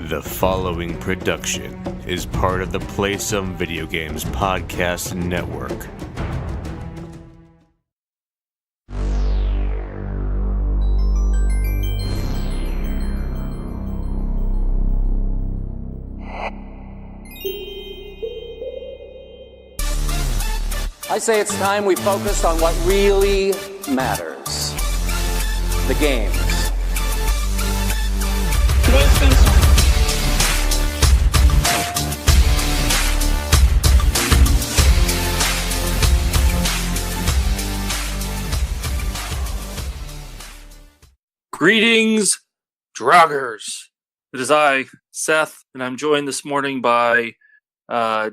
The following production is part of the Play Some Video Games podcast network. I say it's time we focused on what really matters. The games. PlayStation. Greetings, Droggers. It is I, Seth, and I'm joined this morning by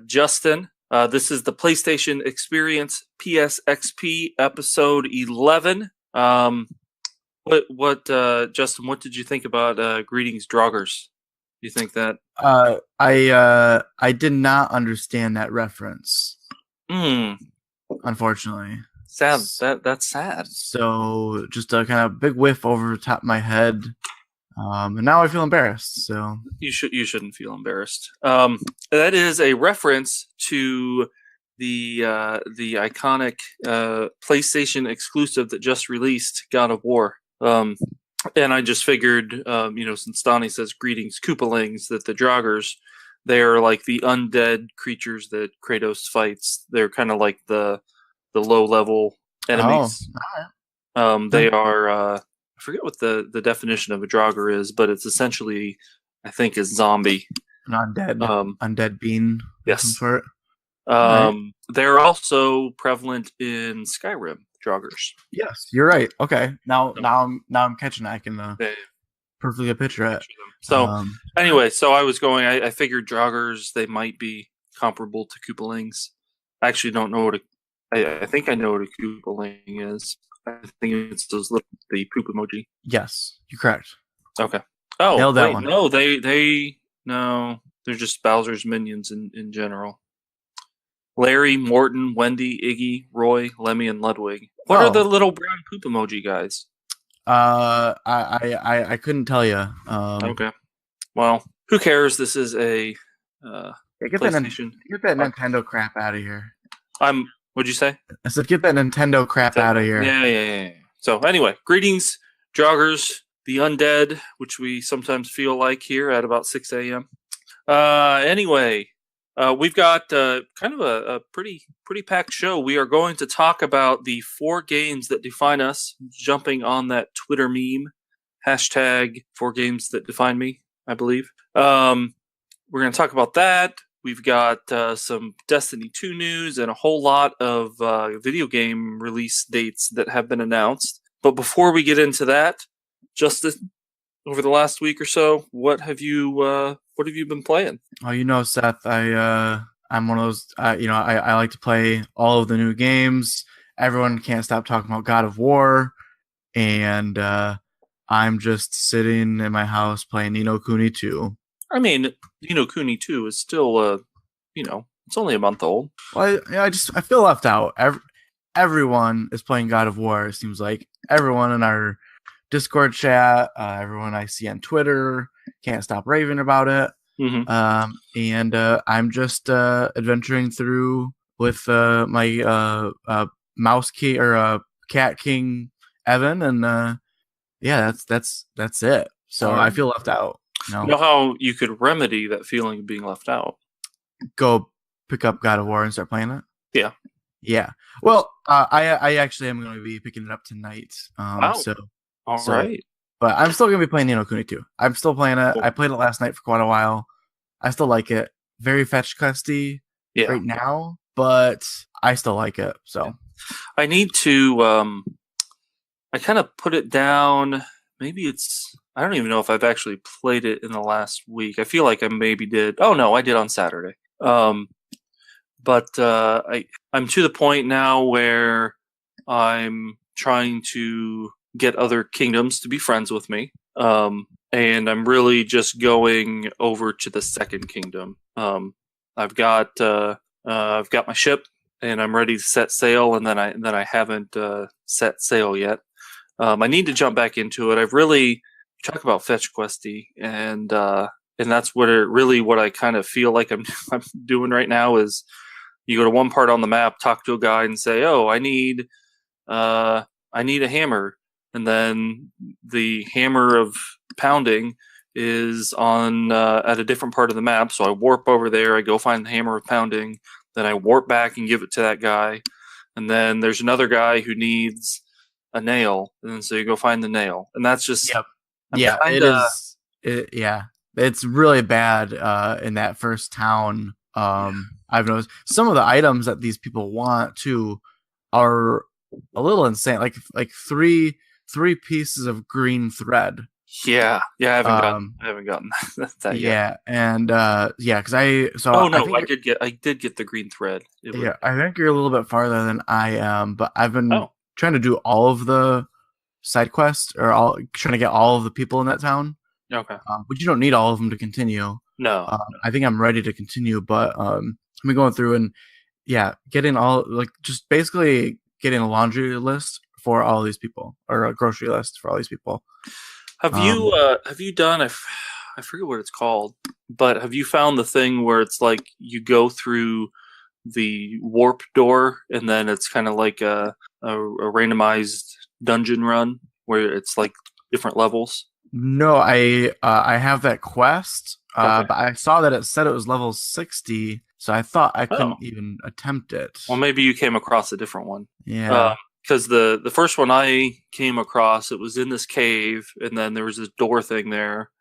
Justin. This is the PlayStation Experience PSXP episode 11. Justin, what did you think about Greetings, Droggers? Do you think that? I did not understand that reference. Unfortunately. Sad. That's sad. So just a kind of big whiff over the top of my head. And now I feel embarrassed. So you shouldn't feel embarrassed. That is a reference to the iconic PlayStation exclusive that just released, God of War. And I just figured, since Donnie says greetings, Koopalings, that the Droggers, they are like the undead creatures that Kratos fights. They're kind of like the low level enemies. Oh, all right. They are. I forget what the definition of a Drogger is, but it's essentially, I think, a zombie. An undead being. Yes. Sort. Right. They're also prevalent in Skyrim, Droggers. Yes, you're right. Okay, now I'm catching it. I can perfectly picture it. So anyway, so I was going. I figured Droggers, they might be comparable to Koopalings. I actually don't know what I think I know what a Koopaling is. I think it's the poop emoji. Yes, you're correct. Okay. Oh, nailed that one. No, they're just Bowser's minions in general. Larry, Morton, Wendy, Iggy, Roy, Lemmy, and Ludwig. What are the little brown poop emoji guys? I couldn't tell you. Okay. Well, who cares? This is a get that Nintendo crap out of here. What'd you say? I said, get that Nintendo crap out of here. Yeah. So anyway, greetings, Droggers, the undead, which we sometimes feel like here at about 6 a.m. Anyway, we've got kind of a pretty packed show. We are going to talk about the 4 games that define us, jumping on that Twitter meme, hashtag 4 games that define me, I believe. We're going to talk about that. We've got some Destiny 2 news and a whole lot of video game release dates that have been announced. But before we get into that, Justin, over the last week or so, what have you been playing? Oh, Seth, I'm one of those. I like to play all of the new games. Everyone can't stop talking about God of War, and I'm just sitting in my house playing Ni no Kuni 2. I mean, Ni no Kuni 2 is still, it's only a month old. Well, I feel left out. Everyone is playing God of War. It seems like everyone in our Discord chat, everyone I see on Twitter, can't stop raving about it. Mm-hmm. And I'm just adventuring through with my mouse key or cat king Evan, and that's it. So I feel left out. You know how you could remedy that feeling of being left out? Go pick up God of War and start playing it? Yeah. Well, I actually am going to be picking it up tonight. Right. But I'm still going to be playing Ni no Kuni 2. I'm still playing it. Cool. I played it last night for quite a while. I still like it. Very fetch questy right now, but I still like it. So I need to I kind of put it down. Maybe I don't even know if I've actually played it in the last week. I feel like I maybe did. Oh no, I did on Saturday. But I'm to the point now where I'm trying to get other kingdoms to be friends with me. And I'm really just going over to the second kingdom. I've got my ship and I'm ready to set sail, and then I haven't set sail yet. I need to jump back into it. I've really talk about fetch questy, and and that's what I kind of feel like I'm doing right now is you go to one part on the map, talk to a guy, and say, "Oh, I need a hammer," and then the hammer of pounding is on at a different part of the map. So I warp over there. I go find the hammer of pounding. Then I warp back and give it to that guy. And then there's another guy who needs a nail, and then so you go find the nail, and that's just it's really bad in that first town. I've noticed some of the items that these people want too are a little insane, like three pieces of green thread. I haven't gotten that yet. Yeah, and because I did get the green thread. I think you're a little bit farther than I am, but I've been trying to do all of the side quests or trying to get all of the people in that town. Okay, but you don't need all of them to continue. No, I think I'm ready to continue, but I'm going through and getting all just basically getting a laundry list for all these people or a grocery list for all these people. Have you done? I forget what it's called, but have you found the thing where it's like you go through the warp door and then it's kind of like a randomized dungeon run where it's like different levels? No, I have that quest, but I saw that it said it was level 60, so I thought I couldn't even attempt it. Well, maybe you came across a different one. Yeah. Because the first one I came across, it was in this cave, and then there was this door thing there,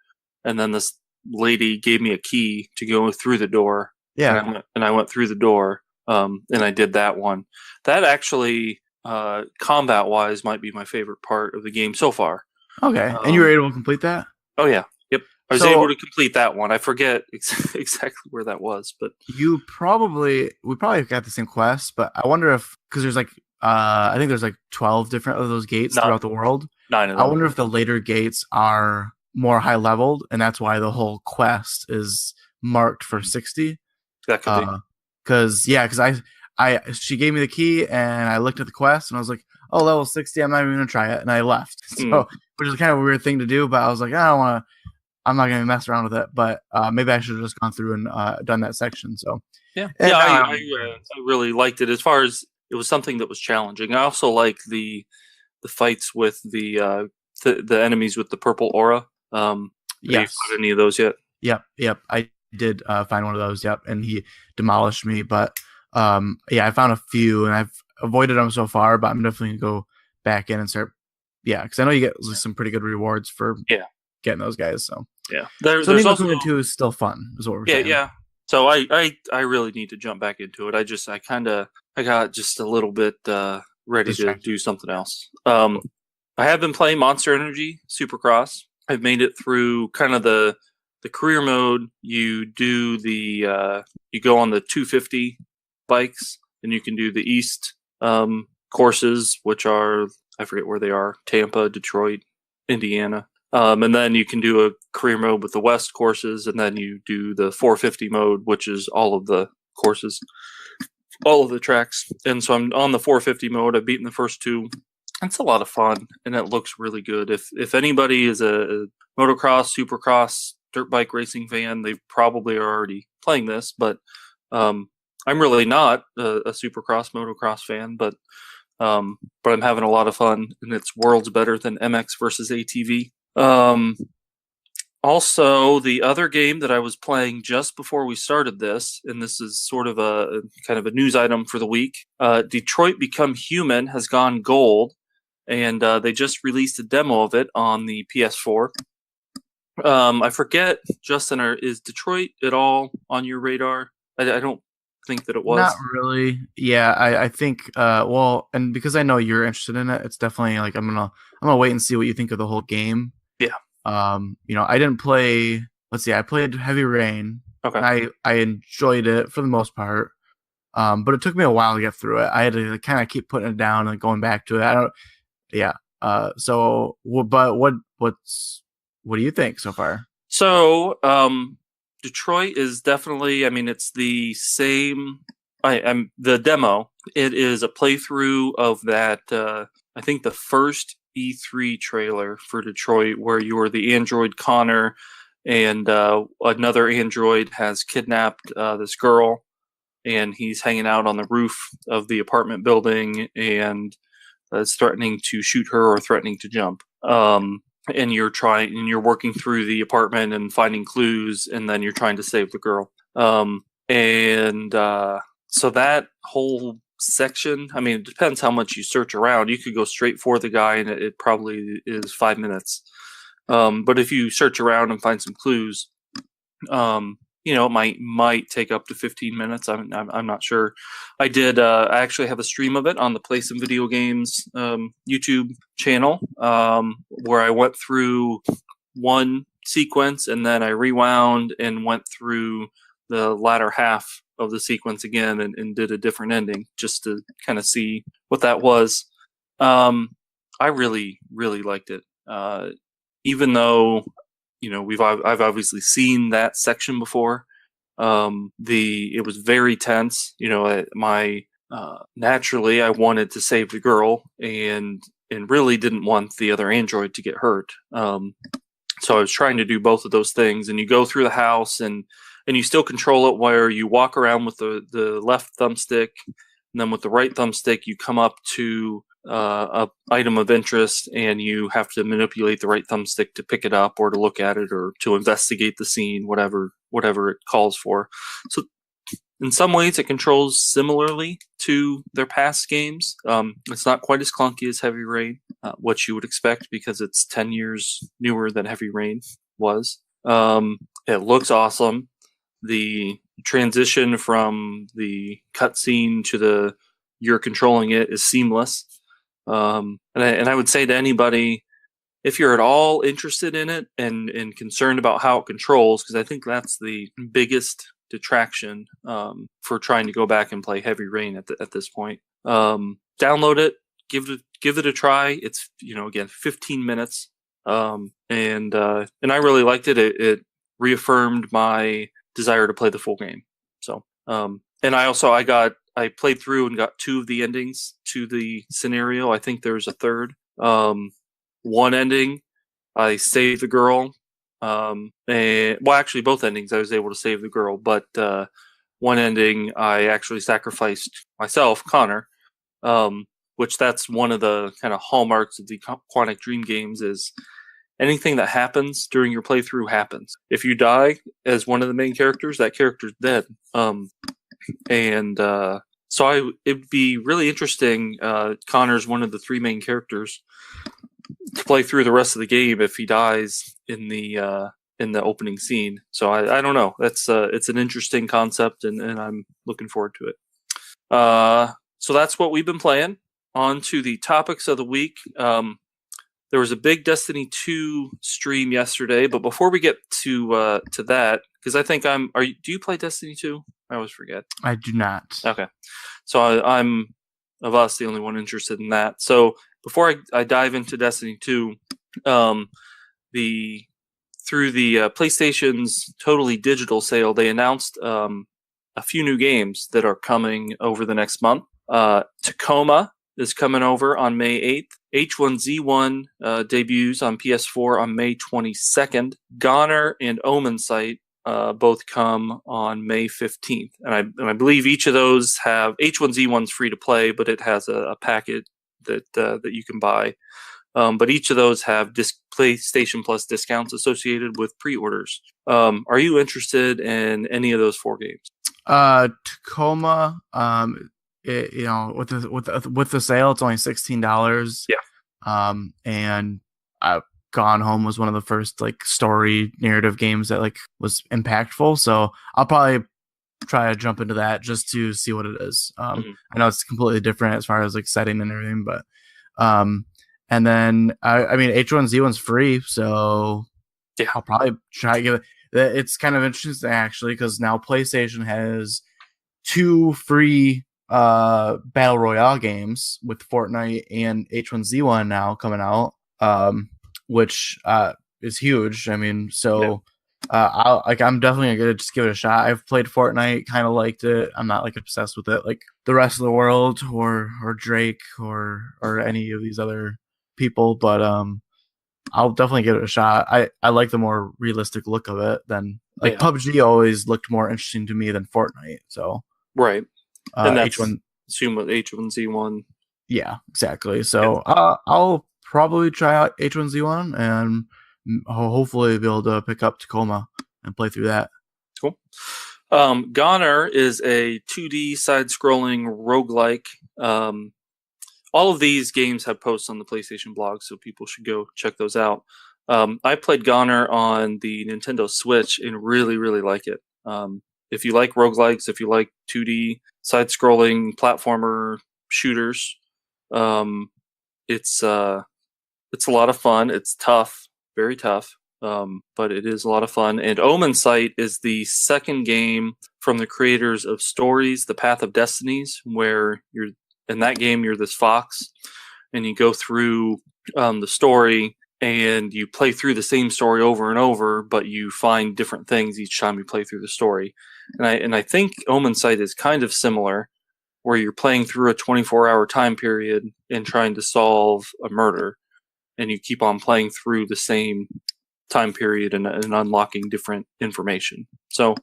and then this lady gave me a key to go through the door. Yeah. And I went through the door, and I did that one. That actually, combat-wise, might be my favorite part of the game so far. Okay. And you were able to complete that? Oh, yeah. Yep. I was able to complete that one. I forget exactly where that was, but... we probably got the same quest, but I wonder if... Because there's I think there's 12 different of those gates throughout the world. 9 of them. I wonder if the later gates are more high leveled, and that's why the whole quest is marked for 60. That could be. Because she gave me the key, and I looked at the quest, and I was like, "Oh, level 60. I'm not even gonna try it," and I left. So, which is kind of a weird thing to do, but I was like, I don't want to. I'm not gonna mess around with it. But maybe I should have just gone through and done that section. So I really liked it as far as. It was something that was challenging. I also like the fights with the enemies with the purple aura. Have you fought any of those yet? Yep. I did find one of those. Yep, and he demolished me. But I found a few, and I've avoided them so far. But I'm definitely gonna go back in and start. Yeah, because I know you get some pretty good rewards for getting those guys. So there's Ni no also Kuni 2 is still fun. Is what we're saying. Yeah. So I really need to jump back into it. I got just a little bit ready to do something else. I have been playing Monster Energy Supercross. I've made it through kind of the career mode. You do you go on the 250 bikes, and you can do the East courses, which are I forget where they are: Tampa, Detroit, Indiana. And then you can do a career mode with the West courses, and then you do the 450 mode, which is all of the courses, all of the tracks. And so I'm on the 450 mode. I've beaten the first 2. It's a lot of fun, and it looks really good. If anybody is a motocross, supercross, dirt bike racing fan, they probably are already playing this. But I'm really not a supercross, motocross fan, but I'm having a lot of fun, and it's worlds better than MX versus ATV. Also, the other game that I was playing just before we started this, and this is sort of a kind of a news item for the week, Detroit Become Human has gone gold, and they just released a demo of it on the PS4. I forget, Justin, is Detroit at all on your radar? I don't think that it was. Not really. Yeah, I think. And because I know you're interested in it, it's definitely I'm gonna wait and see what you think of the whole game. Yeah. I didn't play. Let's see. I played Heavy Rain. Okay. I enjoyed it for the most part. But it took me a while to get through it. I had to kind of keep putting it down and going back to it. I don't. Yeah. So, but what do you think so far? So, Detroit is definitely. I mean, it's the same. The demo. It is a playthrough of that. I think the first E3 trailer for Detroit, where you were the android Connor, and another android has kidnapped this girl, and he's hanging out on the roof of the apartment building and is threatening to shoot her or threatening to jump. And you're working through the apartment and finding clues, and then you're trying to save the girl. So that whole section, I mean, it depends how much you search around. You could go straight for the guy, and it probably is 5 minutes. But if you search around and find some clues, it might take up to 15 minutes. I'm not sure. I actually have a stream of it on the Play Some Video Games YouTube channel, where I went through one sequence and then I rewound and went through the latter half of the sequence again and did a different ending just to kind of see what that was. I really, really liked it. Even though, I've obviously seen that section before. It was very tense. Naturally I wanted to save the girl and really didn't want the other android to get hurt. So I was trying to do both of those things, and you go through the house and you still control it where you walk around with the left thumbstick, and then with the right thumbstick you come up to a item of interest, and you have to manipulate the right thumbstick to pick it up or to look at it or to investigate the scene, whatever it calls for. So in some ways it controls similarly to their past games. It's not quite as clunky as Heavy Rain, what you would expect because it's 10 years newer than Heavy Rain was. It looks awesome. The transition from the cutscene to you're controlling it is seamless. And I would say to anybody, if you're at all interested in it and concerned about how it controls, because I think that's the biggest detraction for trying to go back and play Heavy Rain at this point. Download it, give it a try. It's again 15 minutes, and I really liked it. It reaffirmed my desire to play the full game. So and I played through and got 2 of the endings to the scenario. I think there's a third. One ending, I saved the girl. Actually, both endings I was able to save the girl, but one ending I actually sacrificed myself, Connor, which that's one of the kind of hallmarks of the Quantic Dream games is anything that happens during your playthrough happens. If you die as one of the main characters, that character's dead. So it'd be really interesting. Connor's one of the 3 main characters to play through the rest of the game if he dies in the opening scene. So I don't know. It's an interesting concept, and I'm looking forward to it. So that's what we've been playing. On to the topics of the week. There was a big Destiny 2 stream yesterday, but before we get to that, because I think do you play Destiny 2? I always forget. I do not. Okay. So I'm, of us, the only one interested in that. So before I dive into Destiny 2, through the PlayStation's Totally Digital sale, they announced a few new games that are coming over the next month. Tacoma is coming over on May 8th. H1Z1 debuts on PS4 on May 22nd. Goner and Omen Sight both come on May 15th. And I believe each of those have H1Z1's free to play, but it has a packet that you can buy. But each of those have PlayStation Plus discounts associated with pre-orders. Are you interested in any of those 4 games? Tacoma, with the sale, it's only $16. Yeah. And Gone Home was one of the first story narrative games that was impactful. So I'll probably try to jump into that just to see what it is. I know it's completely different as far as setting and everything, but and then I mean H1Z1's free, so yeah, I'll probably try to give it. It's kind of interesting actually because now PlayStation has 2 free battle royale games with Fortnite and H1Z1 now coming out, which is huge. I mean, so I'm definitely gonna just give it a shot. I've played Fortnite, kind of liked it. I'm not obsessed with it like the rest of the world or Drake or any of these other people, but I'll definitely give it a shot. I like the more realistic look of it than PUBG always looked more interesting to me than Fortnite. So right, and that's H1 assume with H1Z1. Yeah, exactly. So I'll probably try out H1Z1 and hopefully be able to pick up Tacoma and play through that. Cool. Goner is a 2D side-scrolling roguelike. All of these games have posts on the PlayStation blog, so people should go check those out. I played Goner on the Nintendo Switch and really, really like it. If you like roguelikes, if you like 2D side-scrolling platformer shooters, it's a lot of fun. It's tough, very tough, but it is a lot of fun. And Omen Sight is the second game from the creators of Stories: The Path of Destinies, where in that game you're this fox, and you go through the story, and you play through the same story over and over, but you find different things each time you play through the story. And I think Omen Sight is kind of similar, where you're playing through a 24-hour time period and trying to solve a murder, and you keep on playing through the same time period and unlocking different information. So,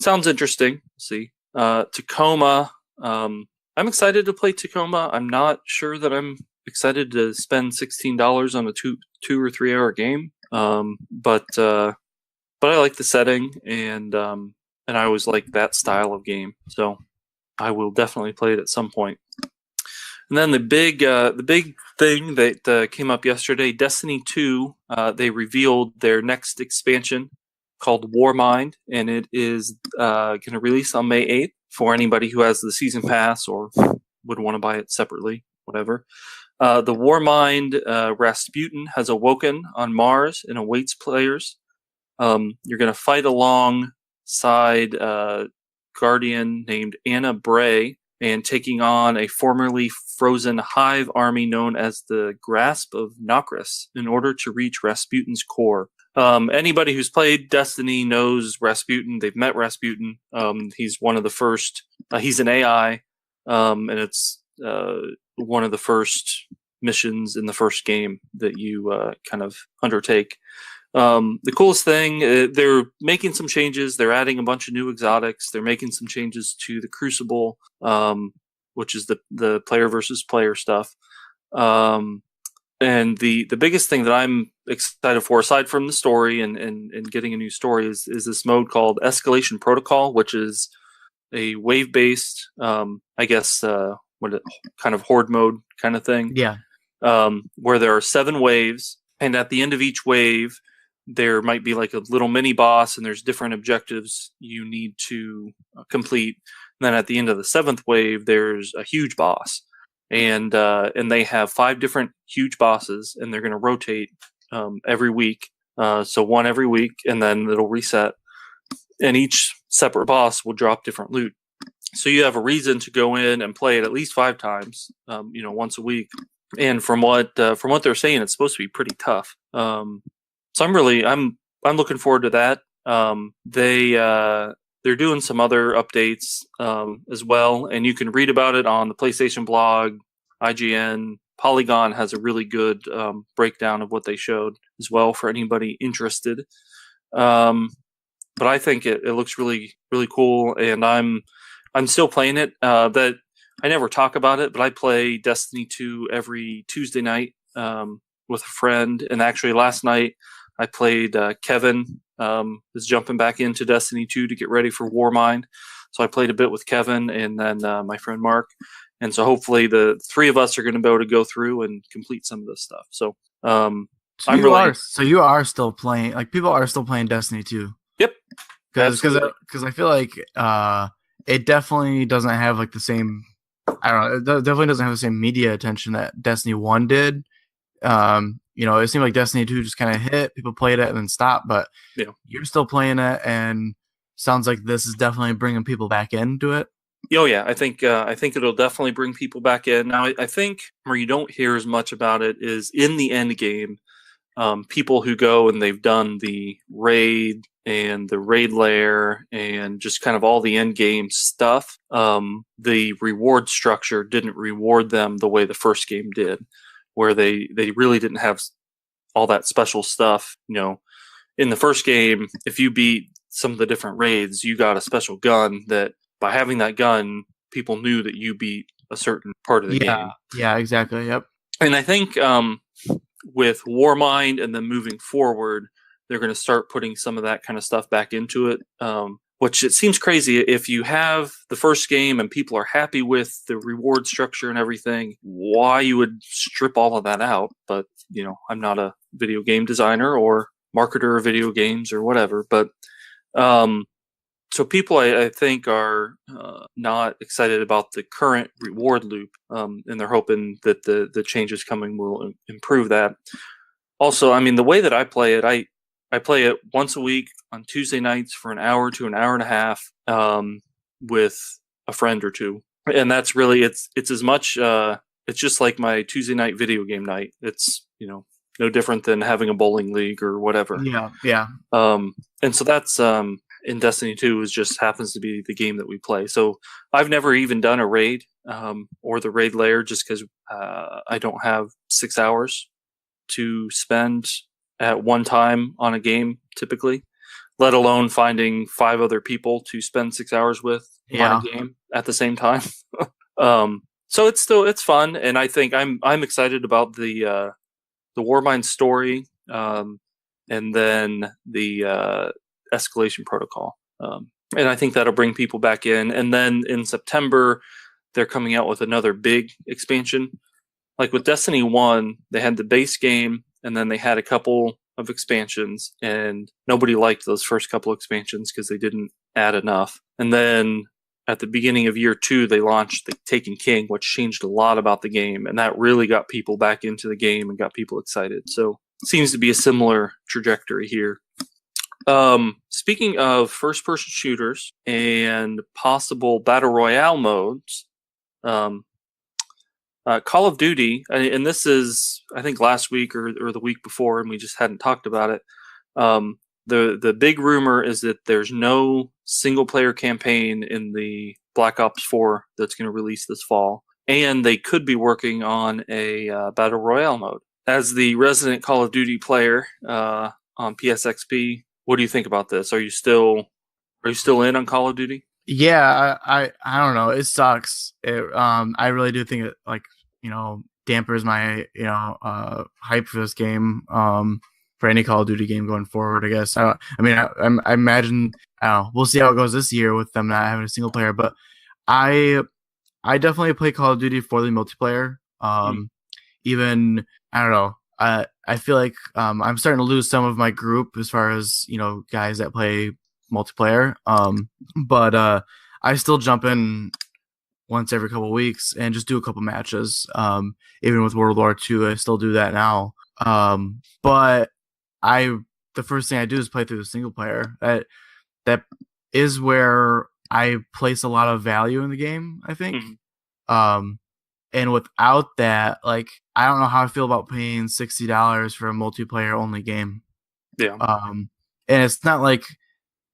sounds interesting. Let's see. Tacoma. I'm excited to play Tacoma. I'm not sure that I'm excited to spend $16 on a 2 or 3 hour game. But I like the setting, and I always like that style of game. So I will definitely play it at some point. And then the big thing that came up yesterday, Destiny 2, they revealed their next expansion called Warmind, and it is going to release on May 8th for anybody who has the season pass or would want to buy it separately, whatever. The Warmind Rasputin has awoken on Mars and awaits players. You're going to fight alongside Guardian named Anna Bray, and taking on a formerly frozen hive army known as the Grasp of Nokris in order to reach Rasputin's core. Anybody who's played Destiny knows Rasputin. They've met Rasputin. He's one of the first. He's an AI, and it's one of the first missions in the first game that you kind of undertake. The coolest thing, they're making some changes. They're adding a bunch of new exotics. They're making some changes to the Crucible, which is the player versus player stuff. And the biggest thing that I'm excited for, aside from the story and getting a new story, is this mode called Escalation Protocol, which is a wave-based, I guess, kind of horde mode kind of thing. Yeah. Where there are 7 waves, and at the end of each wave, there might be like a little mini boss, and there's different objectives you need to complete. And then at the end of the 7th wave, there's a huge boss, and they have 5 different huge bosses, and they're going to rotate every week. So one every week, and then it'll reset, and each separate boss will drop different loot. So you have a reason to go in and play it at least 5 times, once a week. And from what they're saying, it's supposed to be pretty tough. So I'm looking forward to that. They're doing some other updates as well, and you can read about it on the PlayStation blog. IGN, Polygon has a really good breakdown of what they showed as well for anybody interested. But I think it looks really, really cool, and I'm still playing it. That I never talk about it, but I play Destiny 2 every Tuesday night with a friend, and actually last night I played Kevin is jumping back into Destiny 2 to get ready for Warmind. So I played a bit with Kevin and then my friend Mark. And so hopefully the 3 of us are going to be able to go through and complete some of this stuff. So, so you are still playing, like people are still playing Destiny 2. Yep. Because I feel like it definitely doesn't have like the same, I don't know, it definitely doesn't have the same media attention that Destiny 1 did. It seemed like Destiny 2 just kind of hit, people played it and then stopped, but you're still playing it, and sounds like this is definitely bringing people back into it. Oh yeah, I think it'll definitely bring people back in. Now, I think where you don't hear as much about it is in the end game. People who go and they've done the raid and the raid lair and just kind of all the end game stuff. The reward structure didn't reward them the way the first game did, where they really didn't have all that special stuff. In the first game, if you beat some of the different raids, you got a special gun that by having that gun, people knew that you beat a certain part of the game. Yeah, exactly. Yep. And I think with Warmind and then moving forward, they're going to start putting some of that kind of stuff back into it. Which it seems crazy if you have the first game and people are happy with the reward structure and everything, why you would strip all of that out. But, I'm not a video game designer or marketer of video games or whatever. But so people, I think, are not excited about the current reward loop, and they're hoping that the changes coming will improve that. Also, I mean, the way that I play it, I play it once a week on Tuesday nights for an hour to an hour and a half with a friend or two. And that's really, it's as much, it's just like my Tuesday night video game night. It's, no different than having a bowling league or whatever. Yeah. And so that's, in Destiny 2 just happens to be the game that we play. So I've never even done a raid or the raid layer just because I don't have 6 hours to spend at one time on a game typically, let alone finding 5 other people to spend 6 hours with on a game at the same time. So it's fun, and I think I'm excited about the Warmind story, and then the escalation protocol, and I think that'll bring people back in. And then in September, they're coming out with another big expansion. Like with Destiny 1, they had the base game, and then they had a couple of expansions, and nobody liked those first couple expansions because they didn't add enough. And then at the beginning of year 2, they launched the Taken King, which changed a lot about the game, and that really got people back into the game and got people excited. So it seems to be a similar trajectory here. Speaking of first-person shooters and possible battle royale modes, Call of Duty, and this is, I think, last week or the week before, and we just hadn't talked about it. The big rumor is that there's no single-player campaign in the Black Ops 4 that's going to release this fall, and they could be working on a battle royale mode. As the resident Call of Duty player on PSXP, what do you think about this? Are you still in on Call of Duty? Yeah, I don't know. It sucks. I really do think it dampers my hype for this game. For any Call of Duty game going forward, I guess. I imagine. I don't know. We'll see how it goes this year with them not having a single player. But I definitely play Call of Duty for the multiplayer. Even I don't know. I feel like I'm starting to lose some of my group as far as guys that play multiplayer. But I still jump in once every couple of weeks and just do a couple matches. Even with World War II, I still do that now. But the first thing I do is play through the single player. That is where I place a lot of value in the game, I think. And without that, like, I don't know how I feel about paying $60 for a multiplayer only game. Yeah. And it's not like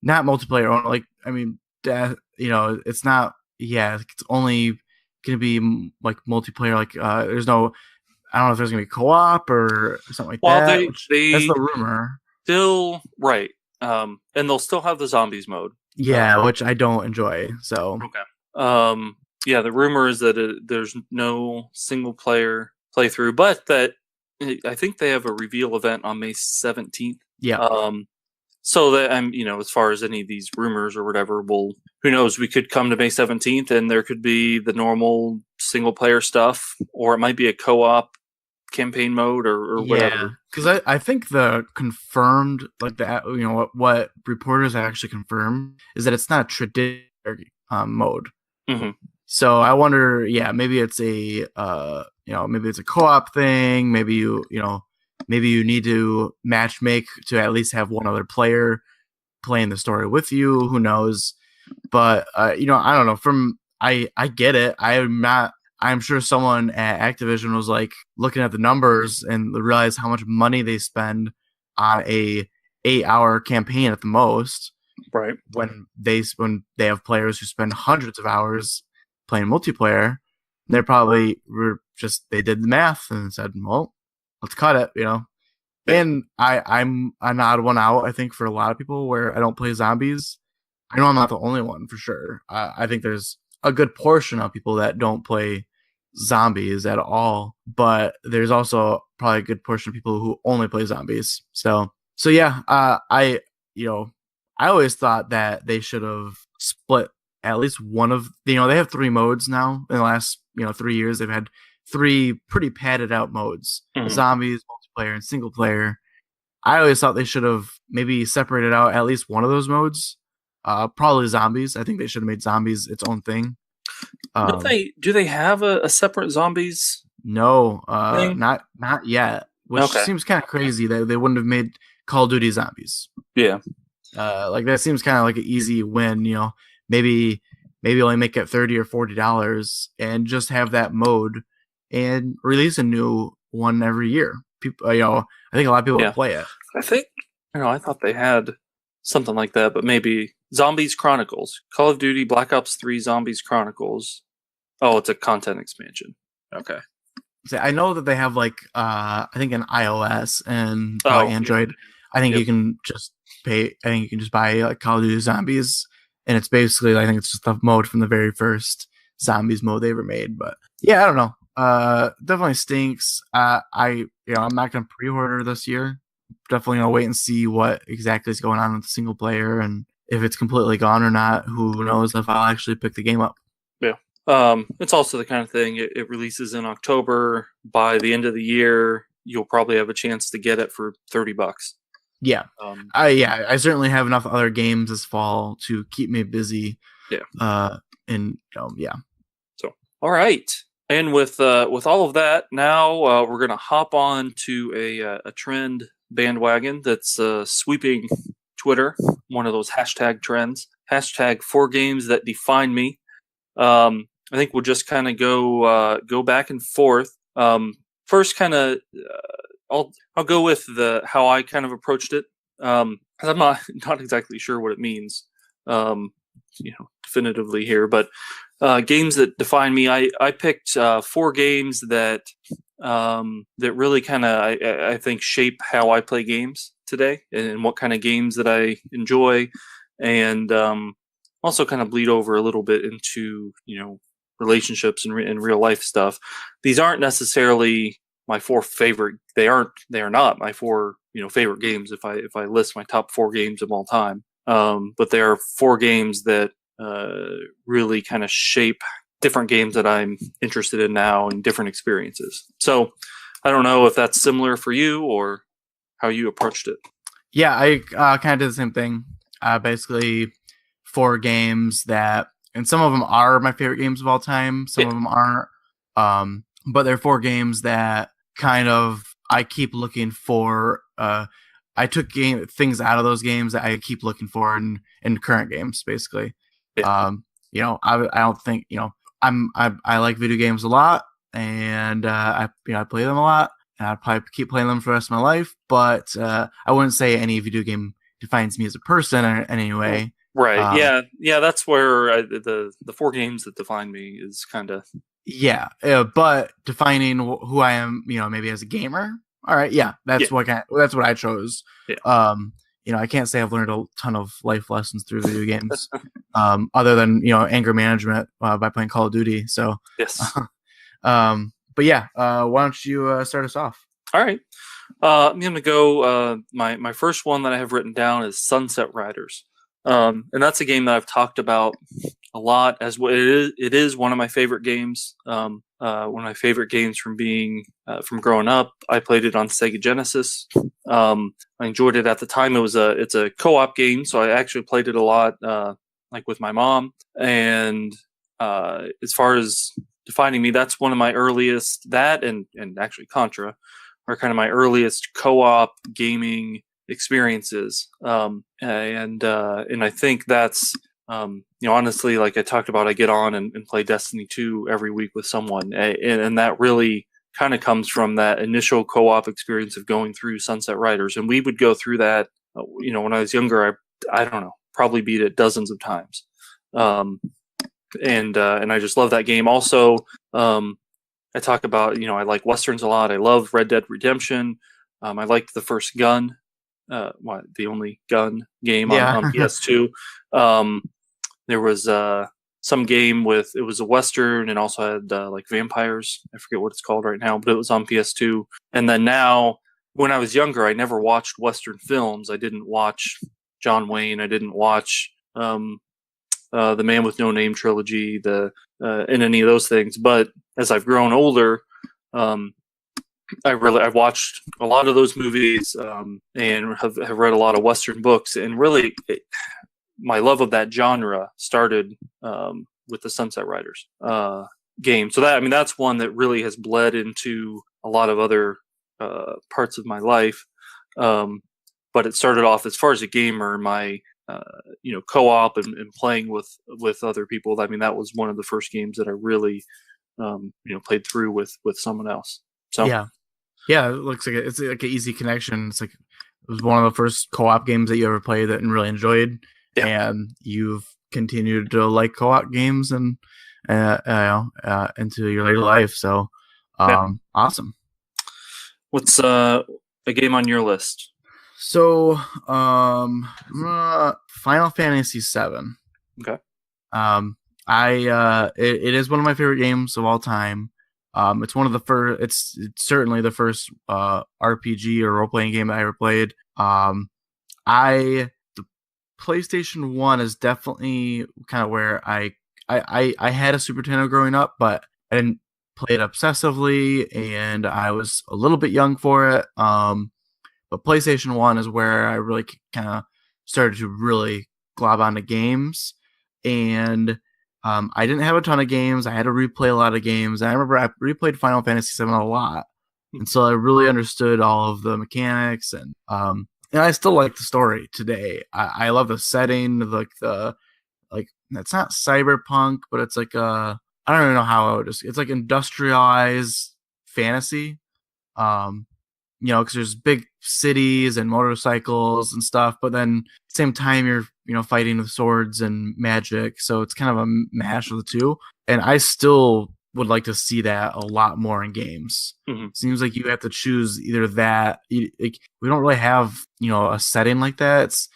not multiplayer only. Like, I mean, it's not. Yeah, it's only gonna be like multiplayer. Like, there's no. I don't know if there's gonna be co-op or something like that. That's the rumor. Still right. And they'll still have the zombies mode. Yeah, which I don't enjoy. So okay. Yeah, the rumor is that there's no single player playthrough, but that I think they have a reveal event on May 17th. Yeah. So that as far as any of these rumors or whatever, who knows? We could come to May 17th and there could be the normal single player stuff, or it might be a co-op campaign mode or whatever. Yeah, because I think the confirmed, like what reporters actually confirmed is that it's not a traditional mode. Mm-hmm. So I wonder, maybe it's a maybe it's a co-op thing. Maybe maybe you need to match make to at least have one other player playing the story with you. Who knows? But I don't know. I get it. I'm sure someone at Activision was like looking at the numbers and realized how much money they spend on a 8-hour campaign at the most. Right. When they have players who spend hundreds of hours playing multiplayer, they probably they did the math and said, well, let's cut it, And I'm an odd one out, I think, for a lot of people where I don't play zombies. I know I'm not the only one for sure. I think there's a good portion of people that don't play zombies at all, but there's also probably a good portion of people who only play zombies. So yeah, I always thought that they should have split at least one of, they have 3 modes now. In the last 3 years they've had 3 pretty padded out modes: zombies, multiplayer, and single player. I always thought they should have maybe separated out at least one of those modes. Probably zombies. I think they should have made zombies its own thing. Do they have a separate zombies? No, not yet. Which seems kind of crazy that they wouldn't have made Call of Duty zombies. Yeah. Like that seems kind of like an easy win. Maybe only make it $30 or $40 and just have that mode and release a new one every year. People, I think a lot of people would play it. I thought they had something like that, but maybe Zombies Chronicles, Call of Duty Black Ops 3 Zombies Chronicles. Oh, it's a content expansion. Okay. So I know that they have I think an iOS and Android. Yeah. I think you can just pay. I think you can just buy Call of Duty Zombies, and it's basically, I think it's just the mode from the very first zombies mode they ever made. But yeah, I don't know. Definitely stinks. I'm not gonna pre-order this year. Definitely gonna wait and see what exactly is going on with the single player, and if it's completely gone or not. Who knows if I'll actually pick the game up. Yeah. It's also the kind of thing, it releases in October. By the end of the year, you'll probably have a chance to get it for $30. Yeah. I certainly have enough other games this fall to keep me busy. Yeah. So all right. And with all of that, now we're gonna hop on to a trend bandwagon that's sweeping Twitter. One of those hashtag trends. Hashtag 4 games that define me. I think we'll just kind of go back and forth. First, kind of, I'll go with how I kind of approached it. 'Cause I'm not exactly sure what it means, definitively here. But games that define me, I picked 4 games that really kind of I think shape how I play games today, and what kind of games that I enjoy, and also kind of bleed over a little bit into relationships and real life stuff. These aren't necessarily my 4 favorite. They are not my 4 favorite games if I list my top 4 games of all time. But they are 4 games that really kind of shape different games that I'm interested in now and different experiences. So I don't know if that's similar for you or how you approached it. Yeah, I kind of did the same thing. Basically 4 games that, and some of them are my favorite games of all time. Some of them aren't. But they're 4 games that kind of I keep looking for. I took things out of those games that I keep looking for in current games, basically. Yeah. I don't think I like video games a lot, and I play them a lot, and I'd probably keep playing them for the rest of my life. But I wouldn't say any video game defines me as a person in any way. Right. Yeah. That's where the 4 games that define me is kind of. Yeah. But defining who I am, maybe as a gamer. All right. Yeah. That's what I chose. Yeah. I can't say I've learned a ton of life lessons through video games, other than anger management by playing Call of Duty. So yes. But yeah. Why don't you start us off? All right. I'm gonna go. My first one that I have written down is Sunset Riders. And that's a game that I've talked about a lot as well. It is one of my favorite games. One of my favorite games from growing up. I played it on Sega Genesis. I enjoyed it at the time. It's a co-op game, so I actually played it a lot, with my mom. And as far as defining me, that's one of my earliest. That and actually Contra are kind of my earliest co-op gaming experiences. And I think that's honestly, like I talked about, I get on and play Destiny 2 every week with someone, and that really kind of comes from that initial co-op experience of going through Sunset Riders. And we would go through that when I was younger. I don't know, probably beat it dozens of times. And I just love that game. Also, I talk about I like Westerns a lot. I love Red Dead Redemption. I liked the first Gun, the only Gun game on PS2. There was some game it was a Western and also had like vampires. I forget what it's called right now, but it was on PS2. And then now, when I was younger, I never watched Western films. I didn't watch John Wayne. I didn't watch the Man with No Name trilogy, and any of those things. But as I've grown older, I've watched a lot of those movies and have read a lot of Western books. And really, my love of that genre started with the Sunset Riders game. So that's one that really has bled into a lot of other parts of my life. But it started off, as far as a gamer, my co-op and playing with other people. That was one of the first games that I really played through with someone else. So yeah, it looks like it's like an easy connection. It's like it was one of the first co-op games that you ever played and really enjoyed, and you've continued to like co-op games and into your later life. So awesome. What's a game on your list? So Final Fantasy VII. Okay. It is one of my favorite games of all time. It's one of the first. It's certainly the first RPG or role playing game I ever played. The PlayStation 1 is definitely kind of where I had a Super Nintendo growing up, but I didn't play it obsessively, and I was a little bit young for it. But PlayStation 1 is where I really kind of started to really glob onto games, and I didn't have a ton of games. I had to replay a lot of games. And I remember I replayed Final Fantasy VII a lot, and so I really understood all of the mechanics, and I still like the story today. I love the setting, like it's not cyberpunk, but it's like I don't even know how I would it's like industrialized fantasy. Because there's big cities and motorcycles and stuff, but then at the same time you're fighting with swords and magic, so it's kind of a mash of the two. And I still would like to see that a lot more in games. Mm-hmm. Seems like you have to choose either that. We don't really have a setting like that. It's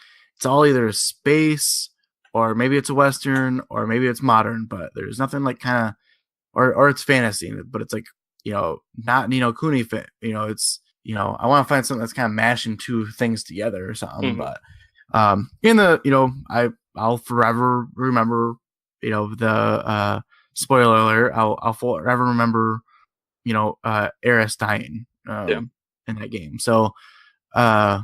all either space, or maybe it's a Western, or maybe it's modern, but there's nothing like kind of, or it's fantasy, but it's like not Ni no Kuni. It's I want to find something that's kind of mashing two things together or something. Mm-hmm. But I'll forever remember the spoiler alert. I'll forever remember Eris dying in that game. So I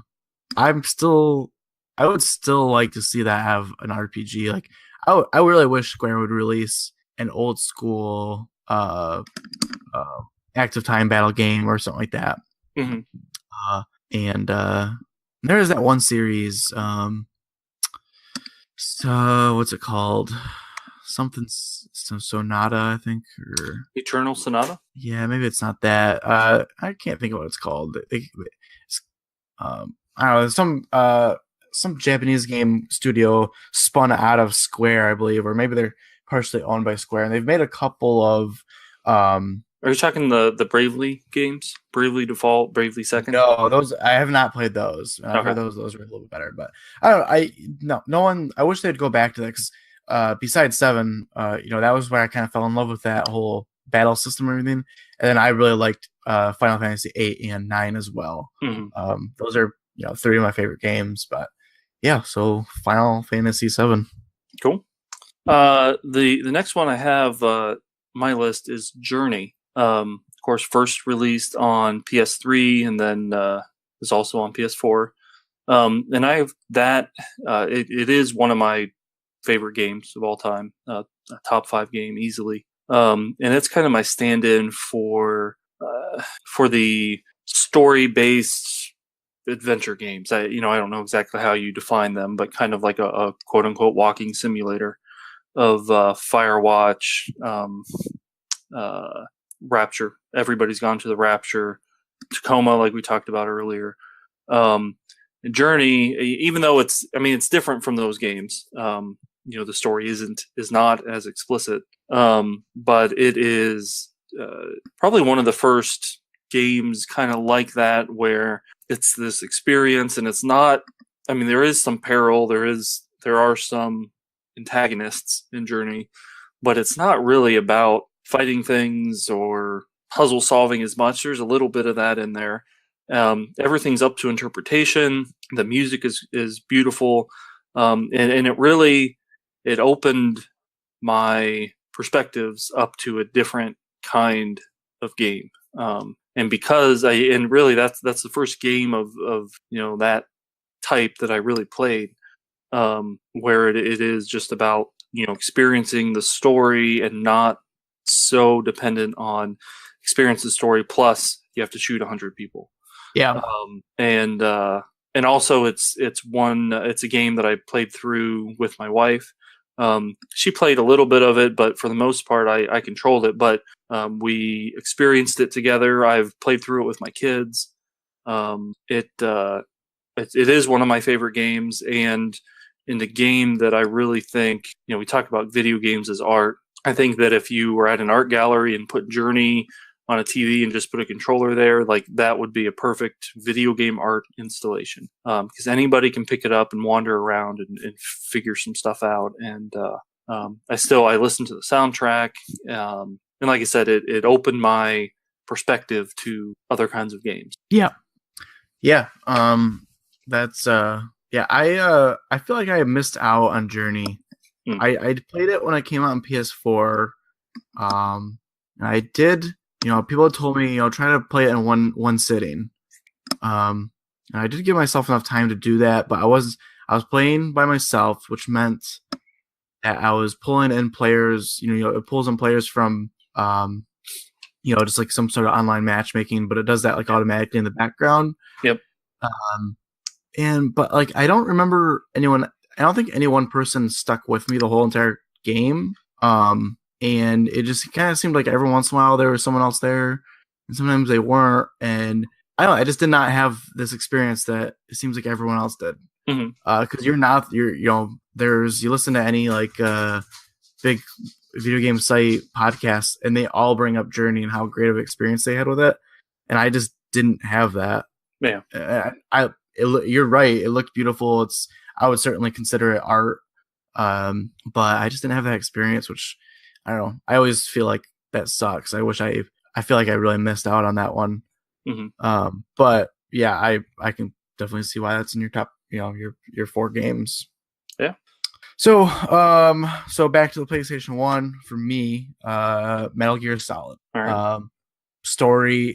would still like to see that have an RPG. Like I really wish Square would release an old school active time battle game or something like that. Mm-hmm. And there is that one series. So what's it called? Some Sonata, I think, or Eternal Sonata. Yeah, maybe it's not that. I can't think of what it's called. I don't know. Some Japanese game studio spun out of Square, I believe, or maybe they're partially owned by Square, and they've made a couple of. Are you talking the Bravely games? Bravely Default, Bravely Second? No, those I have not played those. I've heard those were a little bit better, but I don't know. No one. I wish they'd go back to that, because besides 7, that was where I kind of fell in love with that whole battle system and everything. And then I really liked Final Fantasy 8 and 9 as well. Mm-hmm. Those are 3 of my favorite games. But yeah, so Final Fantasy 7. Cool. The next one I have my list is Journey. Of course, first released on PS3 and then is also on PS4. And I have that. It is one of my favorite games of all time, a top 5 game easily. And it's kind of my stand-in for the story-based adventure games. I don't know exactly how you define them, but kind of like a quote-unquote walking simulator of Firewatch, Rapture. Everybody's Gone to the Rapture, Tacoma, like we talked about earlier. Journey, even though it's different from those games. The story is not as explicit, but it is probably one of the first games kind of like that, where it's this experience, and it's not. I mean, there is some peril. There are some antagonists in Journey, but it's not really about fighting things or puzzle solving as much. There's a little bit of that in there. Everything's up to interpretation. The music is beautiful, and it opened my perspectives up to a different kind of game. And because that's the first game of that type that I really played, where it is just about experiencing the story and not so dependent on experience the story. Plus, you have to shoot 100 people. Yeah, and also it's a game that I played through with my wife. She played a little bit of it, but for the most part, I controlled it. But we experienced it together. I've played through it with my kids. It is one of my favorite games, and in the game that I really think, we talk about video games as art. I think that if you were at an art gallery and put Journey on a TV and just put a controller there, like that would be a perfect video game art installation. Because anybody can pick it up and wander around and figure some stuff out. And I listened to the soundtrack, and like I said, it opened my perspective to other kinds of games. Yeah. That's I feel like I missed out on Journey. I played it when I came out on PS4. I did, people told me, try to play it in one sitting. And I did give myself enough time to do that, but I was playing by myself, which meant that I was pulling in players, it pulls in players from just like some sort of online matchmaking, but it does that like automatically in the background. Yep. But like I don't remember anyone. I don't think any one person stuck with me the whole entire game. And it just kind of seemed like every once in a while there was someone else there, and sometimes they weren't. And I don't know. I just did not have this experience that it seems like everyone else did. Because you listen to any like big video game site podcasts, and they all bring up Journey and how great of an experience they had with it, and I just didn't have that. Yeah. You're right. It looked beautiful. I would certainly consider it art. But I just didn't have that experience, which I don't know. I always feel like that sucks. I feel like I really missed out on that one. But yeah, I can definitely see why that's in your top, your 4 games. Yeah. So back to the PlayStation 1 for me, Metal Gear Solid. All right. Story,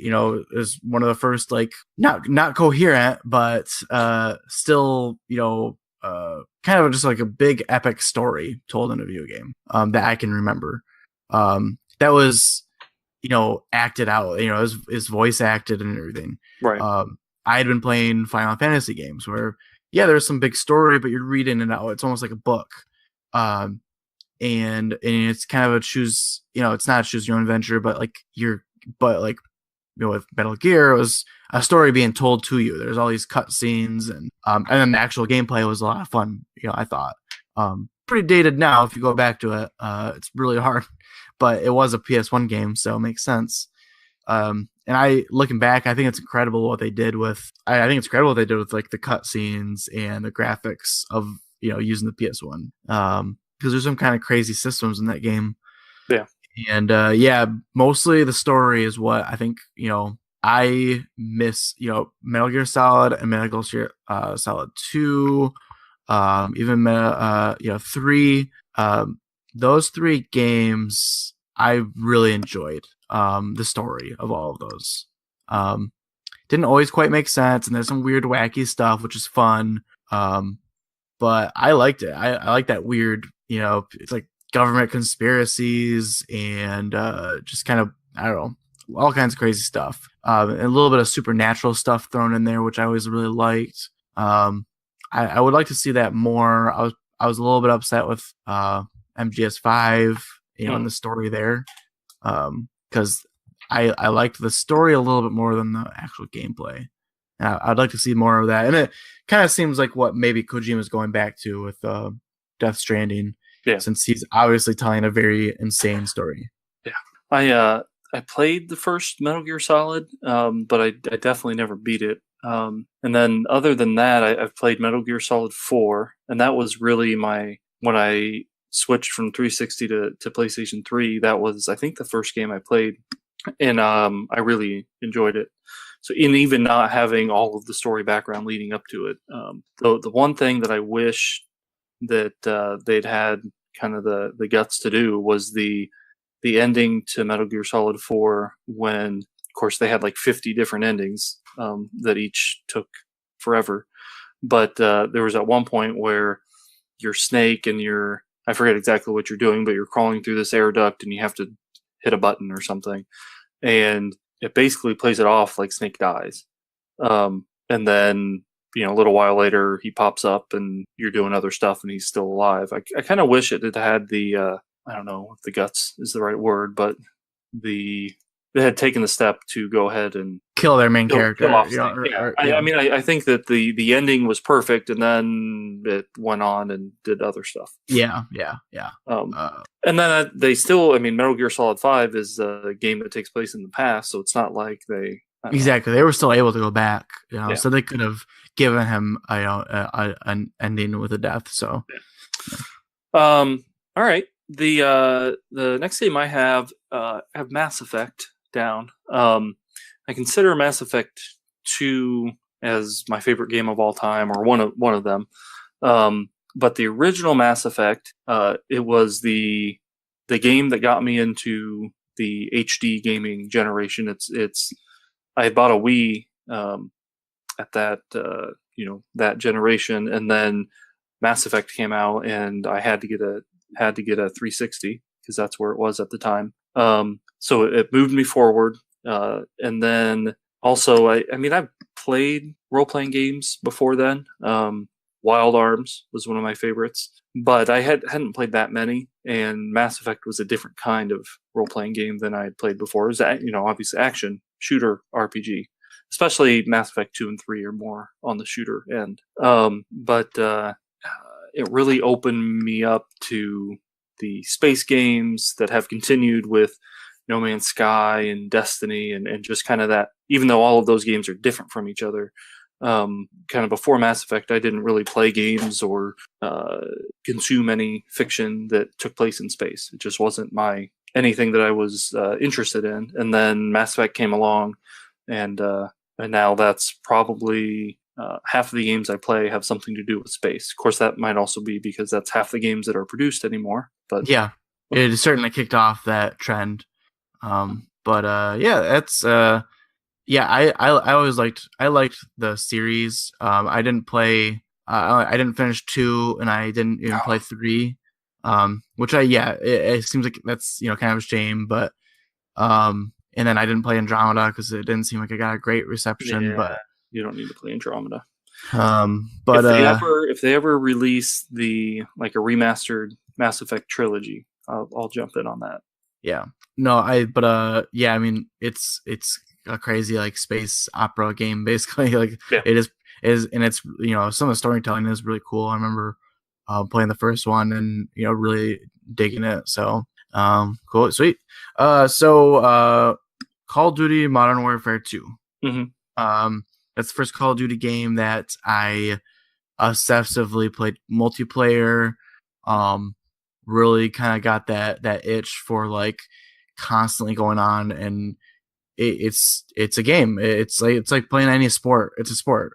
is one of the first, like, not coherent, but still, kind of just like a big epic story told in a video game that I can remember. That was, acted out, is voice acted and everything. Right. I had been playing Final Fantasy games where, there's some big story, but you're reading it out. It's almost like a book. And it's kind of a choose, it's not a choose your own adventure, but with Metal Gear, it was a story being told to you. There's all these cutscenes, and then the actual gameplay was a lot of fun. I thought pretty dated now. If you go back to it, it's really hard, but it was a PS1 game, so it makes sense. And looking back, I think it's incredible what they did with. I think it's incredible what they did with like the cutscenes and the graphics of using the PS1. Because there's some kind of crazy systems in that game. Yeah. And mostly the story is what I think, I miss, Metal Gear Solid and Metal Gear Solid 2, even 3. Those 3 games I really enjoyed the story of all of those. Didn't always quite make sense, and there's some weird wacky stuff, which is fun. But I liked it. I like that weird, it's like government conspiracies and just kind of, I don't know, all kinds of crazy stuff. And a little bit of supernatural stuff thrown in there, which I always really liked. I would like to see that more. I was a little bit upset with MGS5, in the story there, because I liked the story a little bit more than the actual gameplay. I'd like to see more of that, and it kind of seems like what maybe Kojima's going back to with Death Stranding, since he's obviously telling a very insane story. Yeah, I played the first Metal Gear Solid, but I definitely never beat it. And then other than that, I've played Metal Gear Solid 4, and that was really when I switched from 360 to PlayStation 3. That was, I think, the first game I played, and I really enjoyed it. So, in even not having all of the story background leading up to it, the one thing that I wish that they'd had kind of the guts to do was the ending to Metal Gear Solid 4, when, of course, they had like 50 different endings that each took forever. But there was at one point where you're Snake and I forget exactly what you're doing, but you're crawling through this air duct and you have to hit a button or something. And it basically plays it off like Snake dies. And then, a little while later, he pops up and you're doing other stuff and he's still alive. I kind of wish it had the, I don't know if the guts is the right word, but they had taken the step to go ahead and kill their main character. I mean, I think that the ending was perfect, and then it went on and did other stuff. Yeah. And then they still, I mean, Metal Gear Solid 5 is a game that takes place in the past, so it's not like they exactly they were still able to go back, so they could have given him an ending with a death. So, all right. The next game I have Mass Effect down. I consider Mass Effect 2 as my favorite game of all time, or one of them. But the original Mass Effect, it was the game that got me into the HD gaming generation. I had bought a Wii at that that generation, and then Mass Effect came out, and I had to get a 360 because that's where it was at the time. So it moved me forward. And then also, I've played role-playing games before then. Wild Arms was one of my favorites, but I hadn't played that many, and Mass Effect was a different kind of role-playing game than I had played before. It was, obviously action, shooter, RPG, especially Mass Effect 2 and 3 are more on the shooter end. But it really opened me up to the space games that have continued with No Man's Sky and Destiny, and just kind of that, even though all of those games are different from each other, kind of before Mass Effect, I didn't really play games or consume any fiction that took place in space. It just wasn't anything that I was interested in. And then Mass Effect came along, and now that's probably half of the games I play have something to do with space. Of course, that might also be because that's half the games that are produced anymore. But yeah, it certainly kicked off that trend. That's I always liked the series. I didn't play. I didn't finish 2, and I didn't even play 3. Which it seems like that's kind of a shame, but and then I didn't play Andromeda because it didn't seem like it got a great reception. Yeah, but you don't need to play Andromeda. But if they ever release a remastered Mass Effect trilogy, I'll jump in on that. Yeah. No, it's a crazy space opera game basically. It is, and it's some of the storytelling is really cool. I remember playing the first one and really digging it. So cool, sweet. So Call of Duty Modern Warfare 2. Mm-hmm. That's the first Call of Duty game that I obsessively played multiplayer. Really kind of got that itch for constantly going on, and it's a game. It's like playing any sport. It's a sport.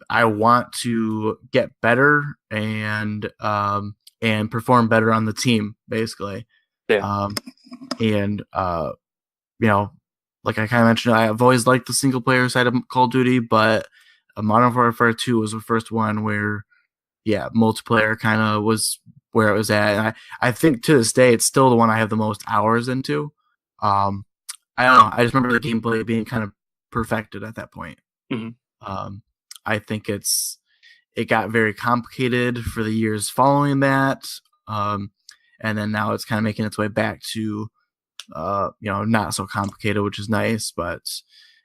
I want to get better and perform better on the team, basically. Yeah. Like I kind of mentioned, I've always liked the single player side of Call of Duty, but Modern Warfare 2 was the first one where, multiplayer kind of was where it was at. And I think to this day, it's still the one I have the most hours into. I don't know. I just remember the gameplay being kind of perfected at that point. Mm-hmm. I think it got very complicated for the years following that. And then now it's kind of making its way back to, not so complicated, which is nice. But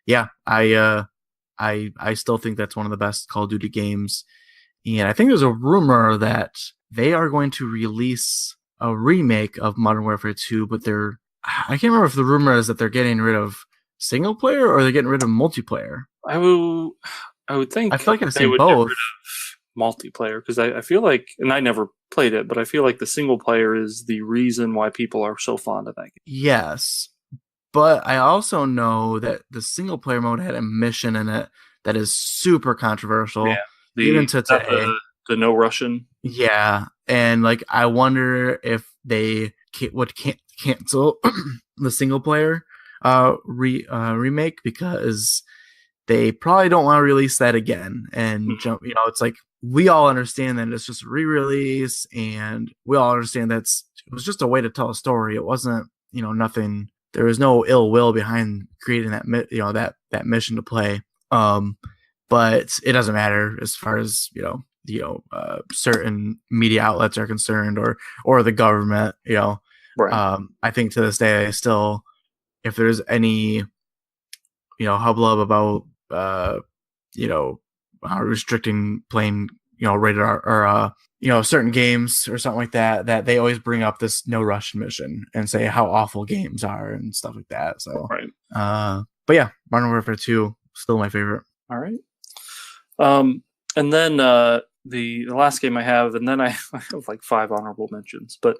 yeah, I still think that's one of the best Call of Duty games. And I think there's a rumor that they are going to release a remake of Modern Warfare 2, but they're I can't remember if the rumor is that they're getting rid of single player or they're getting rid of multiplayer. I would think I feel like I've they seen would both. get rid of multiplayer because I feel like, and I never played it, but I feel like the single player is the reason why people are so fond of that game. Yes, but I also know that the single player mode had a mission in it that is super controversial. Yeah, even to today. The no Russian. Yeah, and like I wonder if they would cancel the single player remake because they probably don't want to release that again and jump. You know, it's like we all understand that it's just a re-release, and we all understand it was just a way to tell a story. It wasn't, nothing. There was no ill will behind creating that, that mission to play. But it doesn't matter as far as certain media outlets are concerned, or the government. Right. I think to this day, still, if there's any, hubbub about, restricting playing, rated R or, certain games or something like that they always bring up this no Russian mission and say how awful games are and stuff like that. So, right. But yeah, Modern Warfare 2 still my favorite. All right. And then the last game I have, and then I have like 5 honorable mentions, but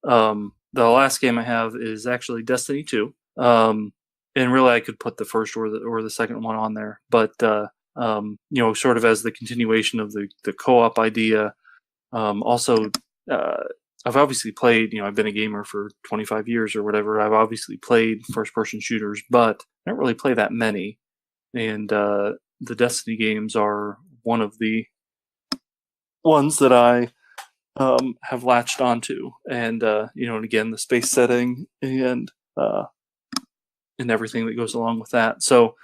the last game I have is actually Destiny 2. And really, I could put the first or the second one on there, but sort of as the continuation of the co-op idea. Also, I've obviously played. I've been a gamer for 25 years or whatever. I've obviously played first-person shooters, but I don't really play that many. And the Destiny games are one of the ones that I have latched onto, and and again, the space setting and everything that goes along with that. So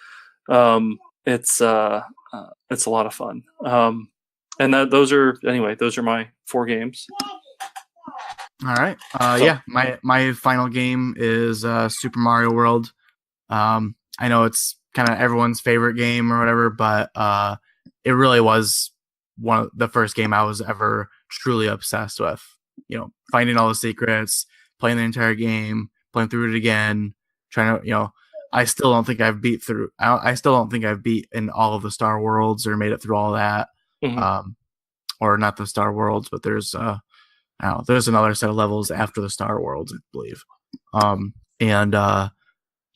it's a lot of fun. And those are my 4 games. All right. Yeah, my final game is Super Mario World. I know it's kind of everyone's favorite game or whatever, but it really was one of the first game I was ever truly obsessed with. Finding all the secrets, playing the entire game, playing through it again, trying to, I still don't think I've beat through. I still don't think I've beat in all of the Star Worlds or made it through all that. Mm-hmm. Or not the Star Worlds, but there's there's another set of levels after the Star Worlds, I believe.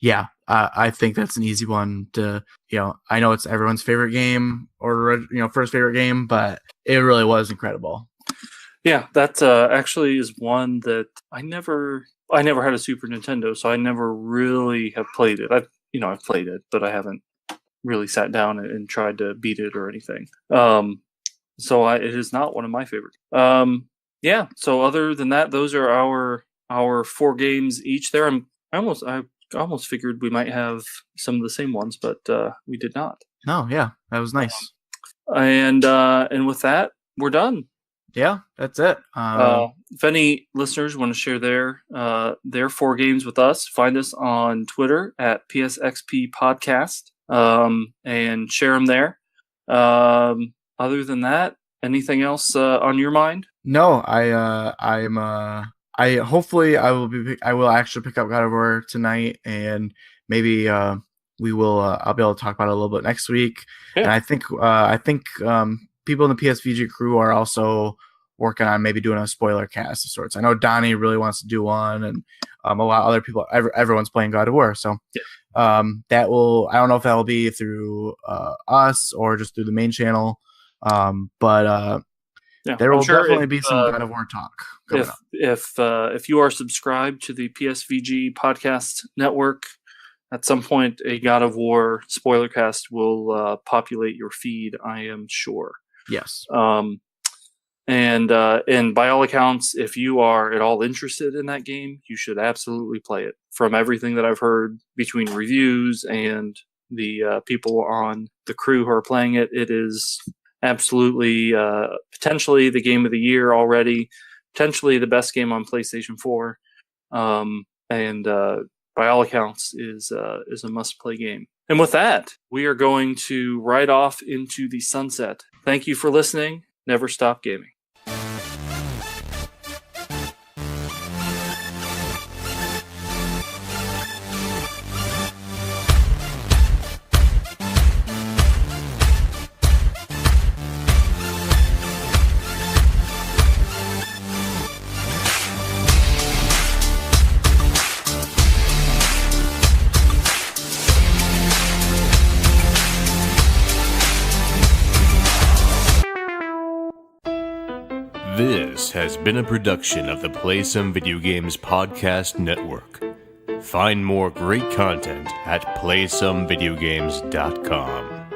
Yeah, I think that's an easy one to, I know it's everyone's favorite game or, first favorite game, but it really was incredible. Yeah, that actually is one that I never had a Super Nintendo, so I never really have played it. I've played it, but I haven't really sat down and tried to beat it or anything. So it is not one of my favorites. Yeah. So other than that, those are our 4 games each. There, I almost figured we might have some of the same ones, but we did not. No, yeah, that was nice. And with that, we're done. Yeah, that's it. If any listeners want to share their 4 games with us, find us on Twitter at PSXP Podcast, and share them there. Other than that, anything else on your mind? No, hopefully I will actually pick up God of War tonight, and maybe we will. I'll be able to talk about it a little bit next week. Yeah. And I think people in the PSVG crew are also working on maybe doing a spoiler cast of sorts. I know Donnie really wants to do one, and a lot of other people. Everyone's playing God of War, so that will. I don't know if that will be through us or just through the main channel. But there will definitely be some God of War talk. If you are subscribed to the PSVG podcast network, at some point a God of War spoiler cast will populate your feed, I am sure. Yes. And by all accounts, if you are at all interested in that game, you should absolutely play it. From everything that I've heard between reviews and the people on the crew who are playing it, it is absolutely potentially the game of the year already, potentially the best game on PlayStation 4, and by all accounts is a must-play game. And with that, we are going to ride off into the sunset. Thank you for listening. Never stop gaming. This has been a production of the Play Some Video Games Podcast Network. Find more great content at playsomevideogames.com.